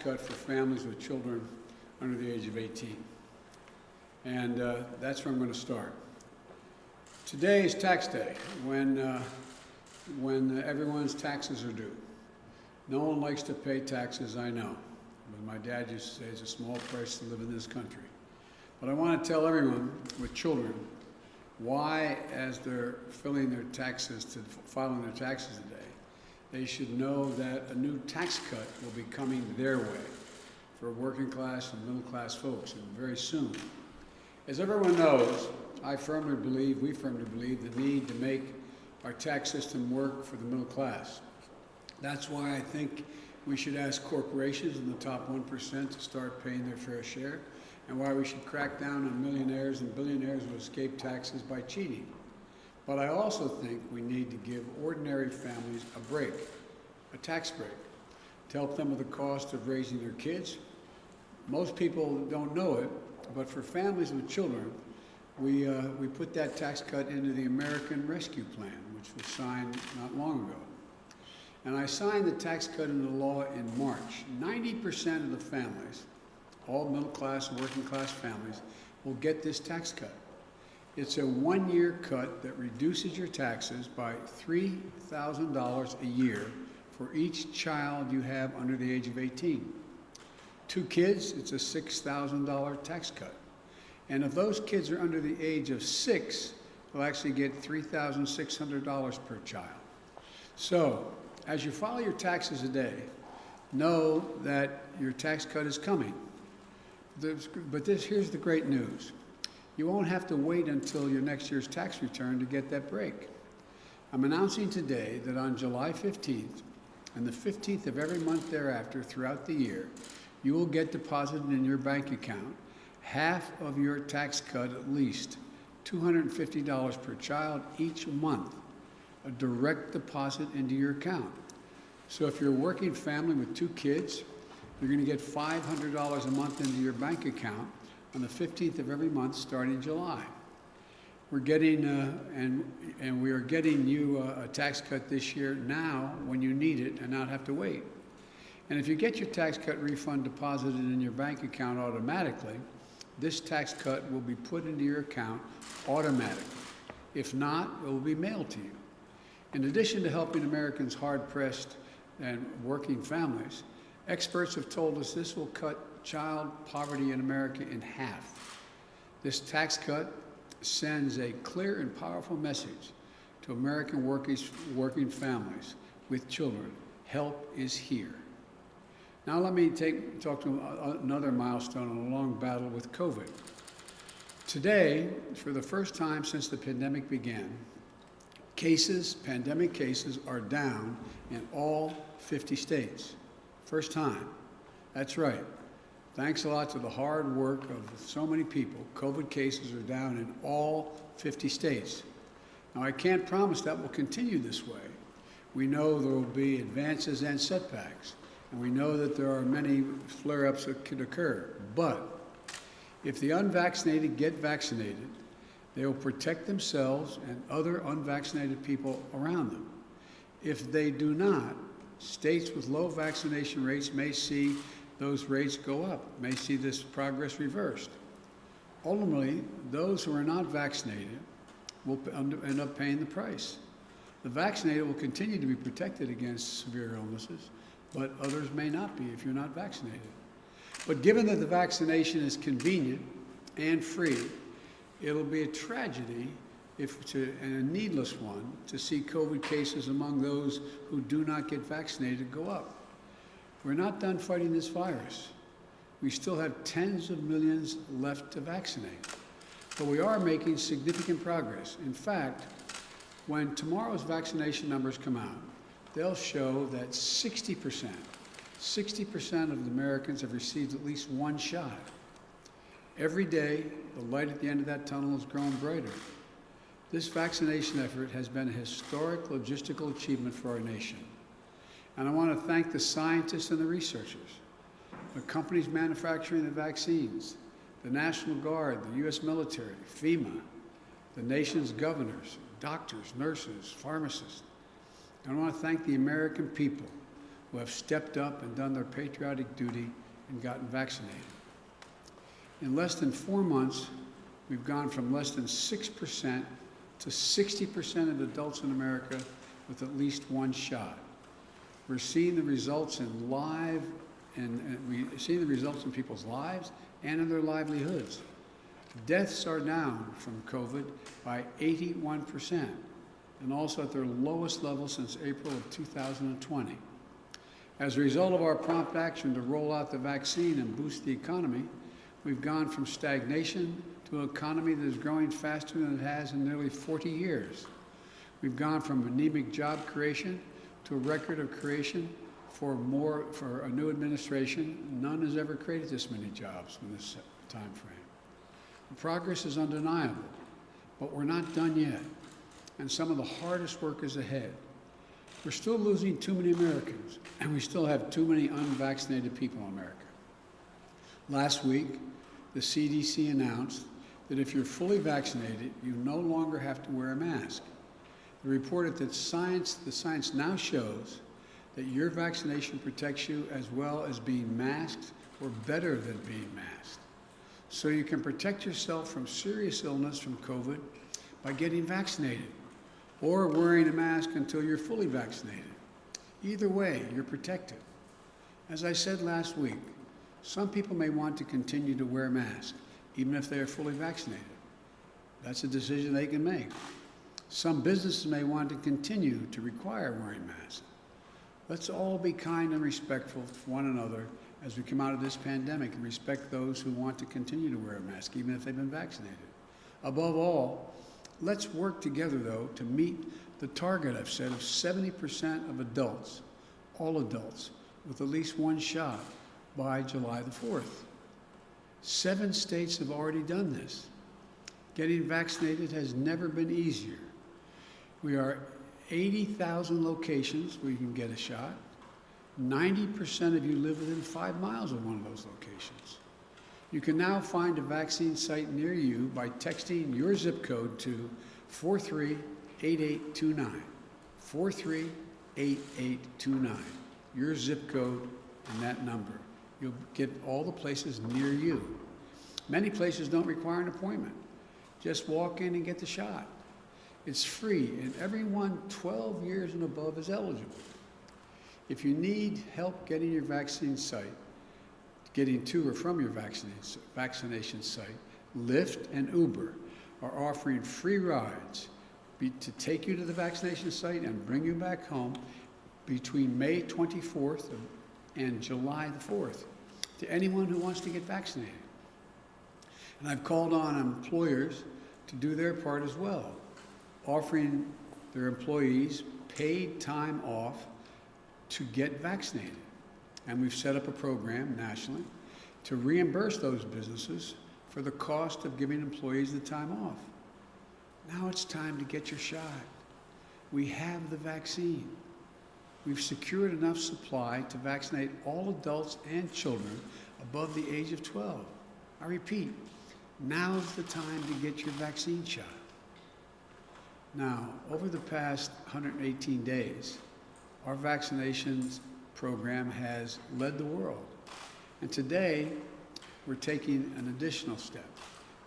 cut for families with children under the age of 18. And that's where I'm going to start. Today is tax day, when everyone's taxes are due. No one likes to pay taxes, I know. But my dad used to say it's a small price to live in this country. But I want to tell everyone with children why, as they're filing their taxes today, they should know that a new tax cut will be coming their way for working class and middle class folks, and very soon. As everyone knows, we firmly believe the need to make our tax system work for the middle class. That's why I think we should ask corporations in the top 1% to start paying their fair share, and why we should crack down on millionaires and billionaires who escape taxes by cheating. But I also think we need to give ordinary families a break, a tax break, to help them with the cost of raising their kids. Most people don't know it, but for families with children, we put that tax cut into the American Rescue Plan, which was signed not long ago. And I signed the tax cut into law in March. 90% of the families, all middle class and working class families, will get this tax cut. It's a one-year cut that reduces your taxes by $3,000 a year for each child you have under the age of 18. 2 kids, it's a $6,000 tax cut. And if those kids are under the age of 6, they'll actually get $3,600 per child. So, as you file your taxes today, know that your tax cut is coming. Here's the great news. You won't have to wait until your next year's tax return to get that break. I'm announcing today that on July 15th and the 15th of every month thereafter throughout the year, you will get deposited in your bank account half of your tax cut, at least $250 per child each month, a direct deposit into your account. So if you're a working family with 2 kids, you're going to get $500 a month into your bank account on the 15th of every month starting July. We're getting, and we are getting you a tax cut this year now when you need it and not have to wait. And if you get your tax cut refund deposited in your bank account automatically, this tax cut will be put into your account automatically. If not, it will be mailed to you. In addition to helping Americans hard-pressed and working families, experts have told us this will cut child poverty in America in half. This tax cut sends a clear and powerful message to American working families with children. Help is here. Now let me talk to another milestone in a long battle with COVID. Today, for the first time since the pandemic began, pandemic cases are down in all 50 states. First time. That's right. Thanks a lot to the hard work of so many people, COVID cases are down in all 50 states. Now, I can't promise that will continue this way. We know there will be advances and setbacks, and we know that there are many flare-ups that could occur. But if the unvaccinated get vaccinated, they will protect themselves and other unvaccinated people around them. If they do not, states with low vaccination rates may see those rates go up, may see this progress reversed. Ultimately, those who are not vaccinated will end up paying the price. The vaccinated will continue to be protected against severe illnesses, but others may not be if you're not vaccinated. But given that the vaccination is convenient and free, it'll be a tragedy and a needless one to see COVID cases among those who do not get vaccinated go up. We're not done fighting this virus. We still have tens of millions left to vaccinate. But we are making significant progress. In fact, when tomorrow's vaccination numbers come out, they'll show that 60% of the Americans have received at least one shot. Every day, the light at the end of that tunnel has grown brighter. This vaccination effort has been a historic logistical achievement for our nation. And I want to thank the scientists and the researchers, the companies manufacturing the vaccines, the National Guard, the U.S. military, FEMA, the nation's governors, doctors, nurses, pharmacists. And I want to thank the American people who have stepped up and done their patriotic duty and gotten vaccinated. In less than 4 months, we've gone from less than 6% to 60% of adults in America with at least one shot. We're seeing the results in we're seeing the results in people's lives and in their livelihoods. Deaths are down from COVID by 81%, and also at their lowest level since April of 2020. As a result of our prompt action to roll out the vaccine and boost the economy, we've gone from stagnation to an economy that is growing faster than it has in nearly 40 years. We've gone from anemic job creation to a record of creation for a new administration. None has ever created this many jobs in this time frame. The progress is undeniable, but we're not done yet, and some of the hardest work is ahead. We're still losing too many Americans, and we still have too many unvaccinated people in America. Last week, the CDC announced that if you're fully vaccinated, you no longer have to wear a mask. They reported that the science now shows that your vaccination protects you as well as being masked, or better than being masked. So you can protect yourself from serious illness from COVID by getting vaccinated, or wearing a mask until you're fully vaccinated. Either way, you're protected. As I said last week, some people may want to continue to wear masks, even if they are fully vaccinated. That's a decision they can make. Some businesses may want to continue to require wearing masks. Let's all be kind and respectful to one another as we come out of this pandemic, and respect those who want to continue to wear a mask, even if they've been vaccinated. Above all, let's work together, though, to meet the target I've set of 70% of adults, all adults, with at least one shot by July the 4th. 7 states have already done this. Getting vaccinated has never been easier. We are 80,000 locations where you can get a shot. 90% of you live within 5 miles of one of those locations. You can now find a vaccine site near you by texting your zip code to 438829. 438829. Your zip code and that number. You'll get all the places near you. Many places don't require an appointment. Just walk in and get the shot. It's free, and everyone 12 years and above is eligible. If you need help getting your vaccine site, getting to or from your vaccination site, Lyft and Uber are offering free rides to take you to the vaccination site and bring you back home between May 24th and July the 4th to anyone who wants to get vaccinated. And I've called on employers to do their part as well, offering their employees paid time off to get vaccinated. And we've set up a program nationally to reimburse those businesses for the cost of giving employees the time off. Now it's time to get your shot. We have the vaccine. We've secured enough supply to vaccinate all adults and children above the age of 12. I repeat, now's the time to get your vaccine shot. Now, over the past 118 days, our vaccinations program has led the world. And today, we're taking an additional step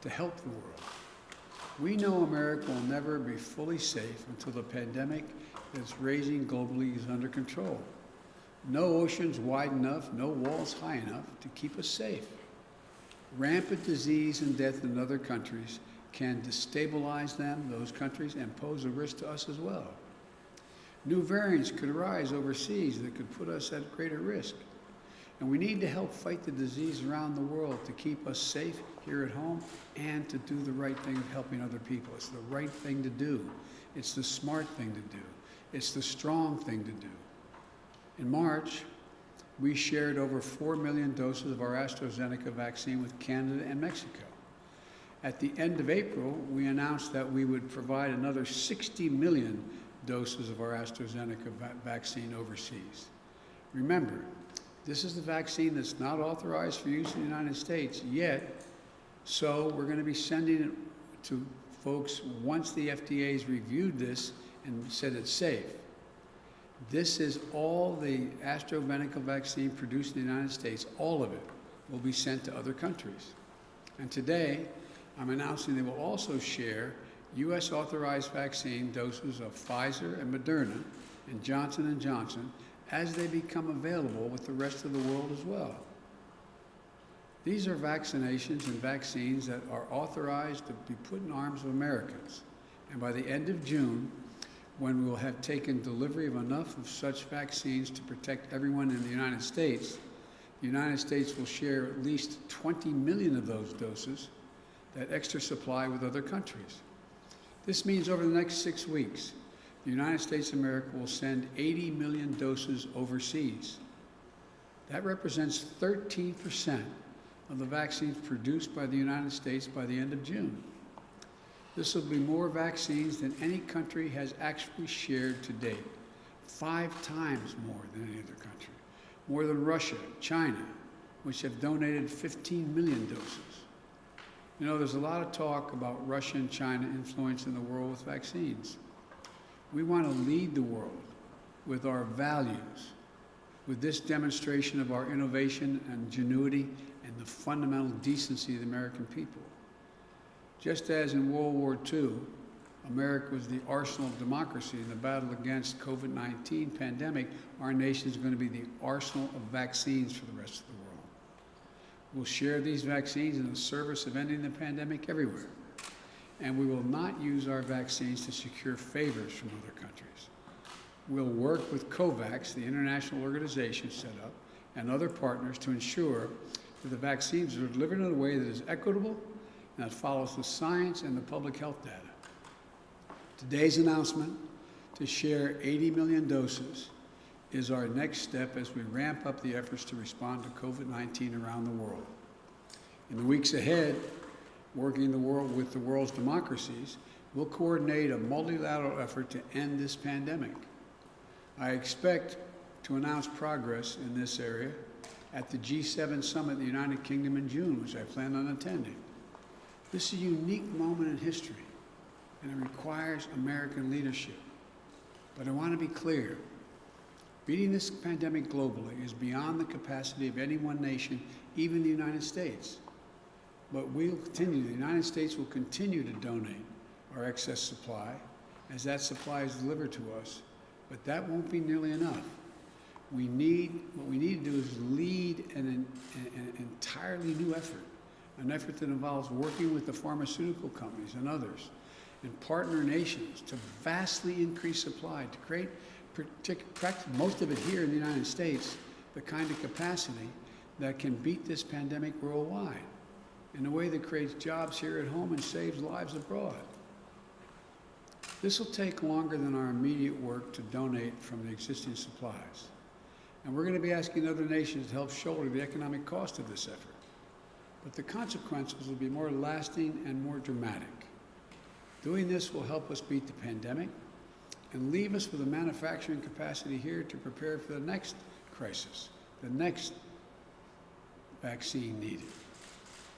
to help the world. We know America will never be fully safe until the pandemic that's raging globally is under control. No oceans wide enough, no walls high enough to keep us safe. Rampant disease and death in other countries can destabilize those countries, and pose a risk to us as well. New variants could arise overseas that could put us at greater risk. And we need to help fight the disease around the world to keep us safe here at home and to do the right thing of helping other people. It's the right thing to do. It's the smart thing to do. It's the strong thing to do. In March, we shared over 4 million doses of our AstraZeneca vaccine with Canada and Mexico. At the end of April, we announced that we would provide another 60 million doses of our AstraZeneca vaccine overseas. Remember, this is the vaccine that's not authorized for use in the United States yet, so we're going to be sending it to folks once the FDA's reviewed this and said it's safe. This is all the AstraZeneca vaccine produced in the United States. All of it will be sent to other countries. And today, I'm announcing they will also share U.S. authorized vaccine doses of Pfizer and Moderna and Johnson & Johnson as they become available with the rest of the world as well. These are vaccinations and vaccines that are authorized to be put in arms of Americans. And by the end of June, when we will have taken delivery of enough of such vaccines to protect everyone in the United States will share at least 20 million of those doses, that extra supply, with other countries. This means over the next 6 weeks, the United States of America will send 80 million doses overseas. That represents 13% of the vaccines produced by the United States by the end of June. This will be more vaccines than any country has actually shared to date, 5 times more than any other country, more than Russia, China, which have donated 15 million doses. You know, there's a lot of talk about Russia and China influencing the world with vaccines. We want to lead the world with our values, with this demonstration of our innovation and ingenuity and the fundamental decency of the American people. Just as in World War II, America was the arsenal of democracy in the battle against COVID-19 pandemic, our nation is going to be the arsenal of vaccines for the rest of the world. We'll share these vaccines in the service of ending the pandemic everywhere. And we will not use our vaccines to secure favors from other countries. We'll work with COVAX, the international organization set up, and other partners to ensure that the vaccines are delivered in a way that is equitable and that follows the science and the public health data. Today's announcement to share 80 million doses is our next step as we ramp up the efforts to respond to COVID-19 around the world. In the weeks ahead, working with the world's democracies, we'll coordinate a multilateral effort to end this pandemic. I expect to announce progress in this area at the G7 summit in the United Kingdom in June, which I plan on attending. This is a unique moment in history, and it requires American leadership. But I want to be clear. Beating this pandemic globally is beyond the capacity of any one nation, even the United States. But the United States will continue to donate our excess supply as that supply is delivered to us. But that won't be nearly enough. What we need to do is lead an entirely new effort, an effort that involves working with the pharmaceutical companies and others and partner nations to vastly increase supply, to create most of it here in the United States, the kind of capacity that can beat this pandemic worldwide in a way that creates jobs here at home and saves lives abroad. This will take longer than our immediate work to donate from the existing supplies. And we're going to be asking other nations to help shoulder the economic cost of this effort. But the consequences will be more lasting and more dramatic. Doing this will help us beat the pandemic and leave us with a manufacturing capacity here to prepare for the next crisis, the next vaccine needed.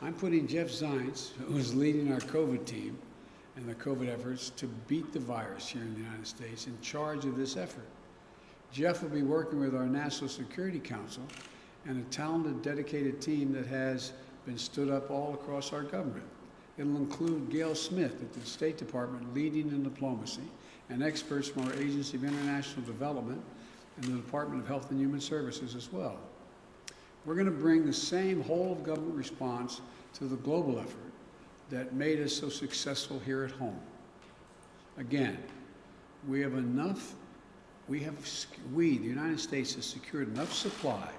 I'm putting Jeff Zients, who is leading our COVID team and the COVID efforts to beat the virus here in the United States, in charge of this effort. Jeff will be working with our National Security Council and a talented, dedicated team that has been stood up all across our government. It'll include Gail Smith at the State Department leading in diplomacy, and experts from our Agency of International Development and the Department of Health and Human Services as well. We're going to bring the same whole-of-government response to the global effort that made us so successful here at home. Again, the United States, has secured enough supply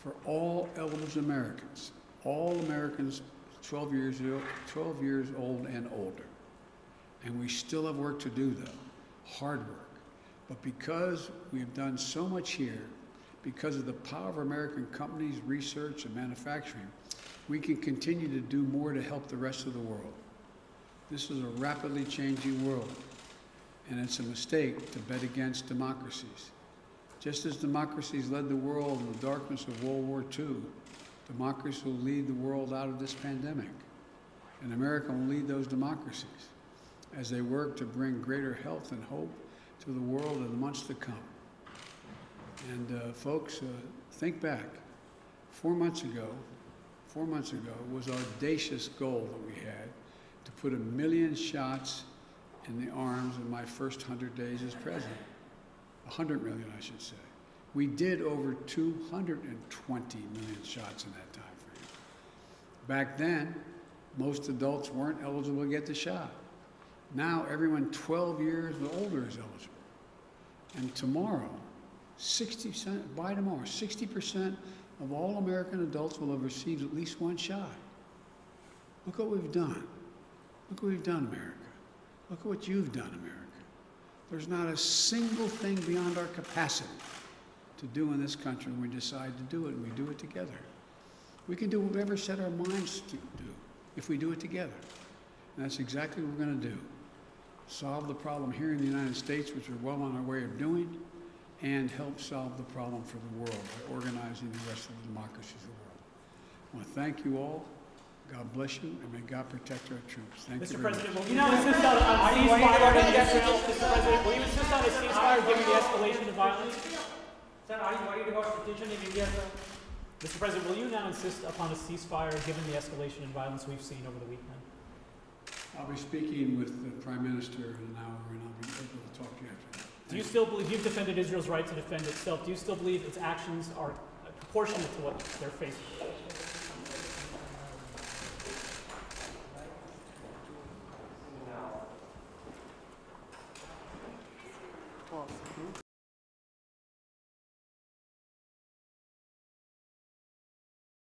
for all eligible Americans, all Americans 12 years old and older. And we still have work to do, though, hard work. But because we've done so much here, because of the power of American companies, research, and manufacturing, we can continue to do more to help the rest of the world. This is a rapidly changing world, and it's a mistake to bet against democracies. Just as democracies led the world in the darkness of World War II, democracy will lead the world out of this pandemic. And America will lead those democracies as they work to bring greater health and hope to the world in the months to come. And folks, think back. 4 months ago was our audacious goal that we had to put 1 million shots in the arms of my first 100 days as president. 100 million, I should say. We did over 220 million shots in that time frame. Back then, most adults weren't eligible to get the shot. Now, everyone 12 years or older is eligible. And tomorrow, 60% of all American adults will have received at least one shot. Look what we've done. Look what we've done, America. Look at what you've done, America. There's not a single thing beyond our capacity to do in this country when we decide to do it, and we do it together. We can do whatever we set our minds to do if we do it together. And that's exactly what we're going to do. Solve the problem here in the United States, which we're well on our way of doing, and help solve the problem for the world by organizing the rest of the democracies of the world. I want to thank you all. God bless you, and may God protect our troops. Thank you very much. Mr. President, will you now insist on a ceasefire in Israel? Mr. President, will you insist on a ceasefire given the escalation of violence? Mr. President, will you now insist upon a ceasefire given the escalation in violence we've seen over the weekend? I'll be speaking with the Prime Minister in an hour, and I'll be able to talk to you after that. Do you still believe you've defended Israel's right to defend itself? Do you still believe its actions are proportionate to what they're facing?